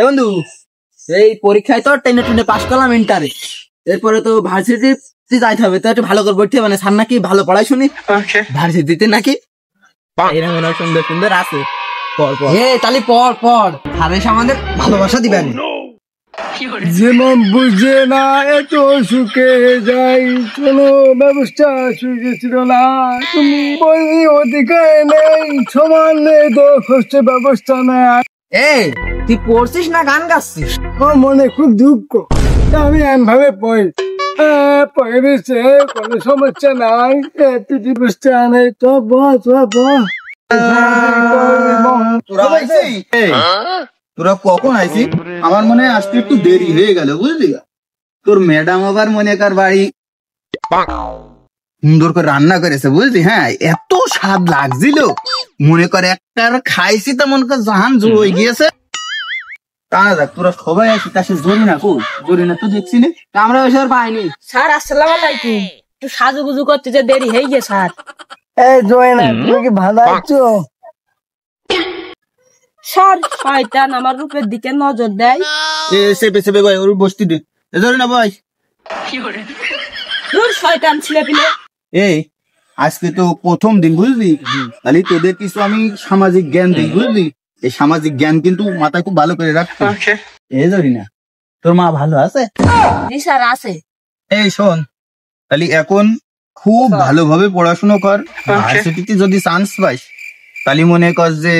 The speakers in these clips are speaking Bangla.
এ বন্ধু, এই পরীক্ষায় তো টেনে টুনে পাশ করলাম ইন্টারে, এরপরে তো ভার্সিটি যাইতে হবে, তো একটু ভালো করে পড়তে হবে। মানে স্যার নাকি ভালো পড়াই শুনি ভার্সিটিতে নাকি এরকম সুন্দর সুন্দর আছে। তাহলে পড় পড়, স্যার এসে আমাদের ভালোবাসা দিবেন। যেমন বুঝে না এত সুখে যাই, কোনো ব্যবস্থা সুখে ছিল না। তুমি বলি অধিকার নেই, সমান নেই তো কষ্টের ব্যবস্থা নেই। এই তুই পড়ছিস না গান গাচ্ছিস? আমার মনে খুব দুঃখ, আমি এমভাবে পড়ি পড়েছে, কোনো সমস্যা নাই, পিঠি বুঝতে নেই। তো বস তোরা কখন আইসি? আমার মনে হয় আসতে একটু দেরি হয়ে গেল, বুঝলি? তোর ম্যাডাম আবার মনে কর বাড়ি সুন্দর করে রান্না করেছে, বুঝলি? হ্যাঁ, এত স্বাদ লাগছিল, মনে করে একটা খাইছি তো মনে কর জাহান জোর হয়ে গিয়েছে। তা যাক, তোরা সবাই আসি, তা সে জরিনা কো? জরিনা তো দেখছি না, আমরা ওই সব পাইনি। স্যার আসসালামু আলাইকুম, একটু সাজুগুজু করতে যে দেরি হয়ে গেছে স্যার। এই জয়না, তুমি কি ভালো আছো? স্যার শয়তান আমার রূপের দিকে নজর দেয়। সেপে সেপে ভাই ওর বসতি দে, জরিনা ভাই। দূর শয়তান ছিলে পিলে। এই আজকে তো প্রথম দিন, বুঝলি? তাহলে তোদের কিছু আমি সামাজিক জ্ঞান দিই, বুঝলি? এই সামাজিক জ্ঞান কিন্তু মাথায় খুব ভালো করে রাখতে। এই জরিনা, তোর মা ভালো আছে? জি স্যার আছে। এই শোন, তাহলে এখন খুব ভালোভাবে পড়াশুনো কর। ভার্সিটিতে যদি চান্স পাইস, তাহলে মনে কর যে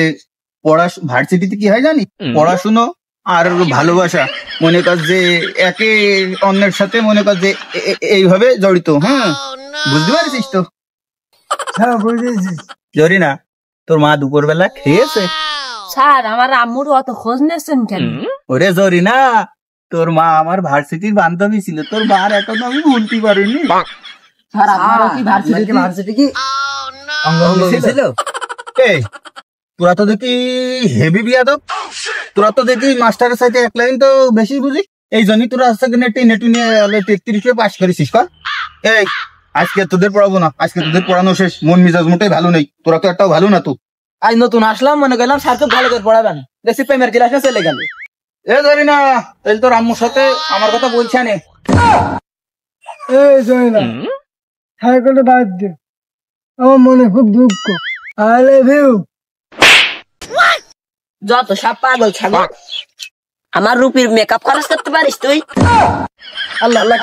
ভার্সিটিতে কি হয় জানি, পড়াশুনো আর ভালোবাসা মনে কর যে একে অন্যের সাথে মনে কর যে এইভাবে জড়িত। হ্যাঁ, বুঝতে পারছিস তো? হ্যাঁ বুঝেছি। জরিনা, তোর মা দুপুর বেলা খেয়েছে? স্যার আমার আম্মুর অত খোঁজ নিয়েছেন কেন? ওরে জরিনা, তোর মা আমার ভার্সিটির বান্ধবী ছিল, তোর মার এখনো আমি ভুলতে পারিনি। স্যার আপনারা কি ভার্সিটি কি অঙ্গ ছিল? এই তোরা তো দেখি হেভি বিয়াদব, তোরা তো দেখি মাস্টারের সাথে এক লাইন তো বেশি বুঝি, এই জন্যই তোরা আজকে টেনে টুনে 33 পাস করেছিস। কর এই আজকে তোদের পড়াবো না, আজকে তোদের পড়ানো শেষ। মন মিজাজ মোটেই ভালো নেই, তোরা তো একটাও ভালো না। তো আজ নতুন আসলাম, মনে করলাম স্যার খুব ভালো করে পড়াবেন, দেখছি প্রেমের ক্লাসে চলে গেল। এ জরিনা, তাহলে তোর আম্মুর সাথে আমার কথা বলছে না? এই জয়না, হ্যাঁ করে বাদ দে, আমার মনে খুব দুঃখ। I love you. যত সব পাগল ছাগল, আমার রূপের মেকআপ খরচ করতে পারিস তুই? আল্লাহ আল্লাহ